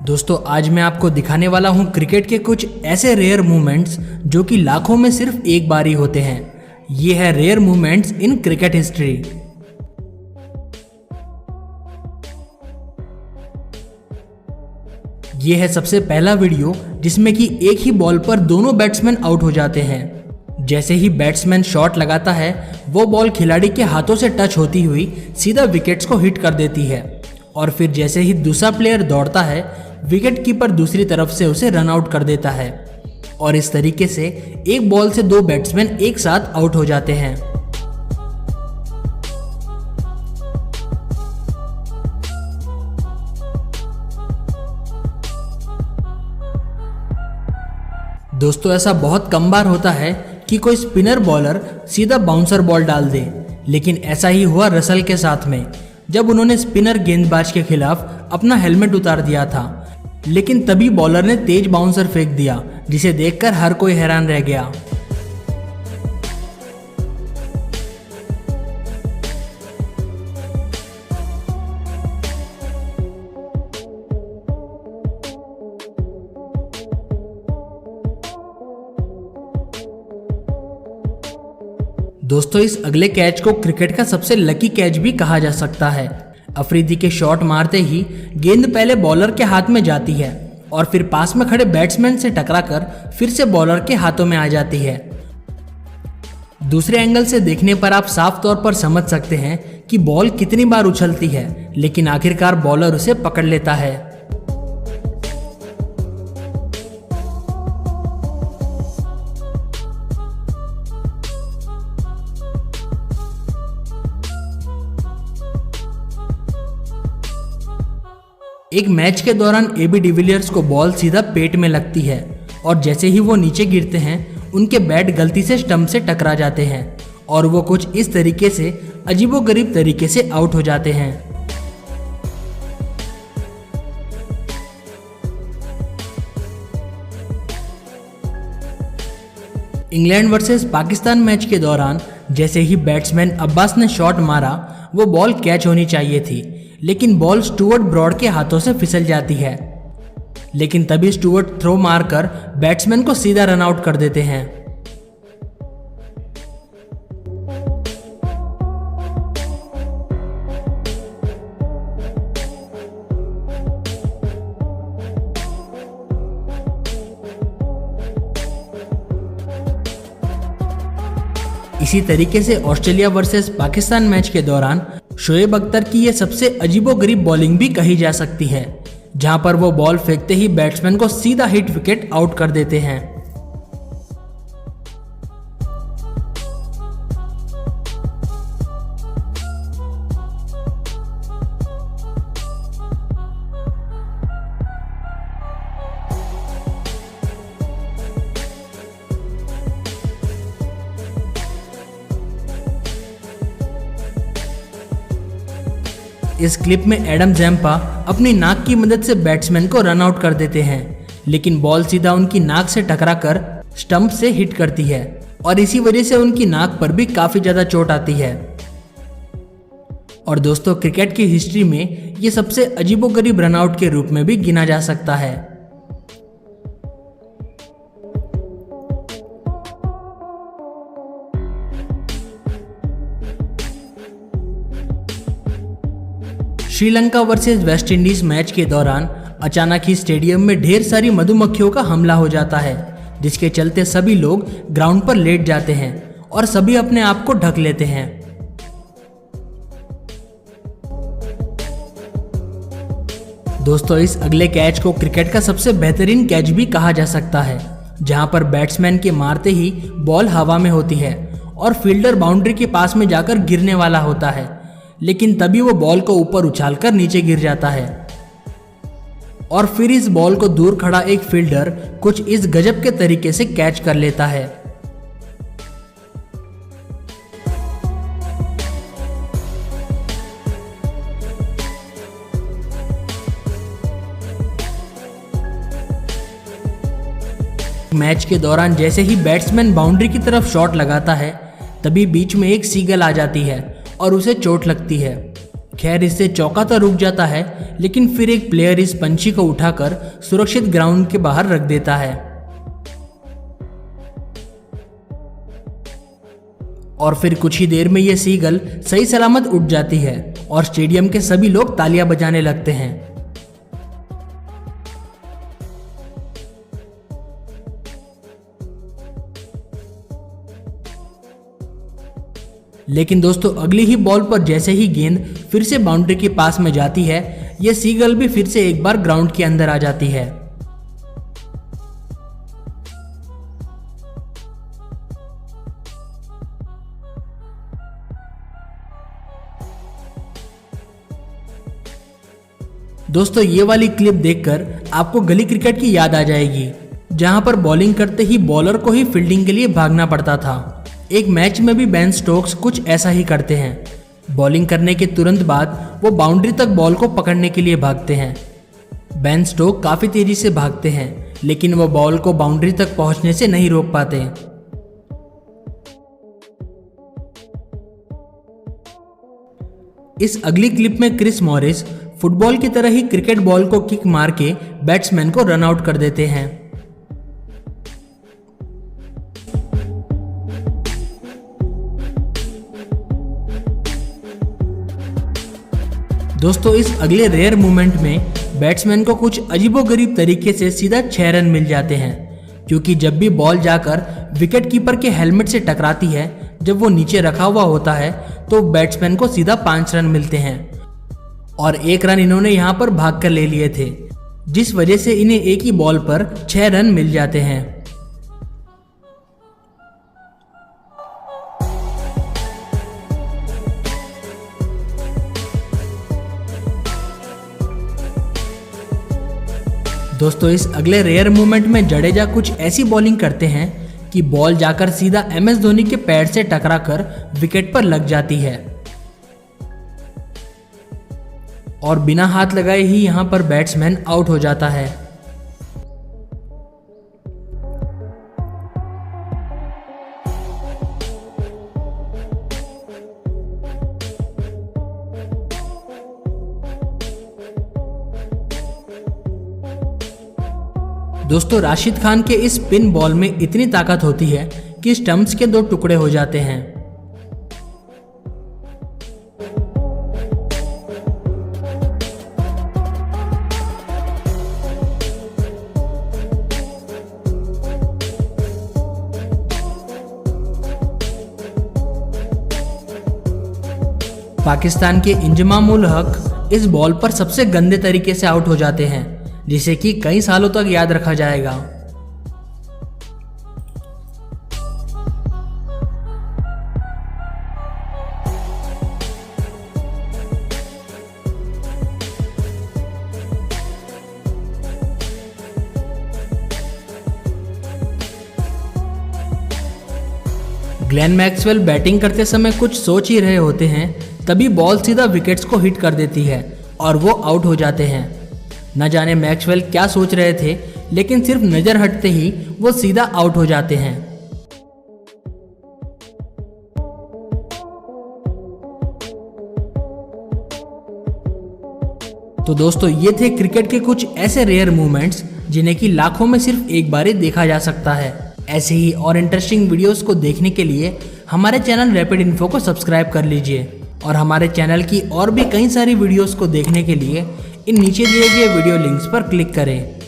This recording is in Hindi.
दोस्तों आज मैं आपको दिखाने वाला हूं क्रिकेट के कुछ ऐसे रेयर मूवमेंट्स जो कि लाखों में सिर्फ एक बार ही होते हैं। ये है rare movements in cricket history. ये है सबसे पहला वीडियो जिसमें कि एक ही बॉल पर दोनों बैट्समैन आउट हो जाते हैं। जैसे ही बैट्समैन शॉट लगाता है वो बॉल खिलाड़ी के हाथों से टच होती हुई सीधा विकेट्स को हिट कर देती है और फिर जैसे ही दूसरा प्लेयर दौड़ता है विकेट कीपर दूसरी तरफ से उसे रन आउट कर देता है और इस तरीके से एक बॉल से दो बैट्समैन एक साथ आउट हो जाते हैं। दोस्तों ऐसा बहुत कम बार होता है कि कोई स्पिनर बॉलर सीधा बाउंसर बॉल डाल दे, लेकिन ऐसा ही हुआ रसल के साथ में जब उन्होंने स्पिनर गेंदबाज के खिलाफ अपना हेलमेट उतार दिया था, लेकिन तभी बॉलर ने तेज बाउंसर फेंक दिया जिसे देखकर हर कोई हैरान रह गया। दोस्तों इस अगले कैच को क्रिकेट का सबसे लकी कैच भी कहा जा सकता है। अफरीदी के शॉट मारते ही गेंद पहले बॉलर के हाथ में जाती है और फिर पास में खड़े बैट्समैन से टकराकर फिर से बॉलर के हाथों में आ जाती है। दूसरे एंगल से देखने पर आप साफ तौर पर समझ सकते हैं कि बॉल कितनी बार उछलती है, लेकिन आखिरकार बॉलर उसे पकड़ लेता है। एक मैच के दौरान एबी डिविलियर्स को बॉल सीधा पेट में लगती है और जैसे ही वो नीचे गिरते हैं उनके बैट गलती से स्टंप से टकरा जाते हैं और वो कुछ इस तरीके से अजीबोगरीब तरीके से आउट हो जाते हैं। इंग्लैंड वर्सेस पाकिस्तान मैच के दौरान जैसे ही बैट्समैन अब्बास ने शॉट मारा वो बॉल कैच होनी चाहिए थी, लेकिन बॉल स्टुअर्ट ब्रॉड के हाथों से फिसल जाती है, लेकिन तभी स्टुअर्ट थ्रो मारकर बैट्समैन को सीधा रन आउट कर देते हैं। इसी तरीके से ऑस्ट्रेलिया वर्सेस पाकिस्तान मैच के दौरान शोएब अख्तर की यह सबसे अजीबोगरीब बॉलिंग भी कही जा सकती है, जहां पर वो बॉल फेंकते ही बैट्समैन को सीधा हिट विकेट आउट कर देते हैं। इस क्लिप में एडम जैम्पा अपनी नाक की मदद से बैट्समैन को रन आउट कर देते हैं, लेकिन बॉल सीधा उनकी नाक से टकराकर स्टंप से हिट करती है और इसी वजह से उनकी नाक पर भी काफी ज्यादा चोट आती है। और दोस्तों क्रिकेट की हिस्ट्री में ये सबसे अजीबोगरीब रन आउट के रूप में भी गिना जा सकता है। Sri Lanka versus West Indies match के दौरान अचानक ही स्टेडियम में ढेर सारी मधुमक्खियों का हमला हो जाता है, जिसके चलते सभी लोग ग्राउंड पर लेट जाते हैं और सभी अपने आप को ढक लेते हैं। दोस्तों इस अगले कैच को क्रिकेट का सबसे बेहतरीन कैच भी कहा जा सकता है, जहां पर बैट्समैन के मारते ही बॉल हवा में होती है और फील्डर बाउंड्री के पास में जाकर गिरने वाला होता है, लेकिन तभी वो बॉल को ऊपर उछालकर नीचे गिर जाता है और फिर इस बॉल को दूर खड़ा एक फील्डर कुछ इस गजब के तरीके से कैच कर लेता है। मैच के दौरान जैसे ही बैट्समैन बाउंड्री की तरफ शॉट लगाता है तभी बीच में एक सीगल आ जाती है और उसे चोट लगती है। खैर इससे चौका तो रुक जाता है, लेकिन फिर एक प्लेयर इस पंछी को उठाकर सुरक्षित ग्राउंड के बाहर रख देता है और फिर कुछ ही देर में यह सीगल सही सलामत उड़ जाती है और स्टेडियम के सभी लोग तालियां बजाने लगते हैं। लेकिन दोस्तों अगली ही बॉल पर जैसे ही गेंद फिर से बाउंड्री के पास में जाती है, यह सीगल भी फिर से एक बार ग्राउंड के अंदर आ जाती है। दोस्तों ये वाली क्लिप देखकर आपको गली क्रिकेट की याद आ जाएगी, जहां पर बॉलिंग करते ही बॉलर को ही फील्डिंग के लिए भागना पड़ता था। एक मैच में भी बेन स्टोक्स कुछ ऐसा ही करते हैं। बॉलिंग करने के तुरंत बाद वो बाउंड्री तक बॉल को पकड़ने के लिए भागते हैं। बेन स्टोक काफी तेजी से भागते हैं, लेकिन वो बॉल को बाउंड्री तक पहुंचने से नहीं रोक पाते। इस अगली क्लिप में क्रिस मॉरिस फुटबॉल की तरह ही क्रिकेट बॉल को किक मार के बैट्समैन को रन आउट कर देते हैं। दोस्तों इस अगले रेयर मूवमेंट में बैट्समैन को कुछ अजीबोगरीब तरीके से सीधा 6 रन मिल जाते हैं, क्योंकि जब भी बॉल जाकर विकेट कीपर के हेलमेट से टकराती है, जब वो नीचे रखा हुआ होता है तो बैट्समैन को सीधा 5 रन मिलते हैं और 1 रन इन्होंने यहाँ पर भाग कर ले लिए थे, जिस वजह से इन्हें एक ही बॉल पर 6 रन मिल जाते हैं। दोस्तों इस अगले रेयर मूवमेंट में जडेजा कुछ ऐसी बॉलिंग करते हैं कि बॉल जाकर सीधा MS धोनी के पैर से टकराकर विकेट पर लग जाती है और बिना हाथ लगाए ही यहां पर बैट्समैन आउट हो जाता है। दोस्तों राशिद खान के इस स्पिन बॉल में इतनी ताकत होती है कि स्टंप्स के 2 टुकड़े हो जाते हैं। पाकिस्तान के इंजमाम उल हक इस बॉल पर सबसे गंदे तरीके से आउट हो जाते हैं, जिसे कि कई सालों तक याद रखा जाएगा। ग्लेन मैक्सवेल बैटिंग करते समय कुछ सोच ही रहे होते हैं, तभी बॉल सीधा विकेट्स को हिट कर देती है और वो आउट हो जाते हैं। न जाने मैक्सवेल क्या सोच रहे थे, लेकिन सिर्फ नजर हटते ही वो सीधा आउट हो जाते हैं। तो दोस्तों ये थे क्रिकेट के कुछ ऐसे रेयर मूवमेंट्स जिन्हें कि लाखों में सिर्फ एक बार ही देखा जा सकता है। ऐसे ही और इंटरेस्टिंग वीडियोस को देखने के लिए हमारे चैनल रैपिड इन्फो को सब्सक्राइब कर लीजिए और हमारे चैनल की और भी कई सारी वीडियोस को देखने के लिए इन नीचे दिए गए वीडियो लिंक्स पर क्लिक करें।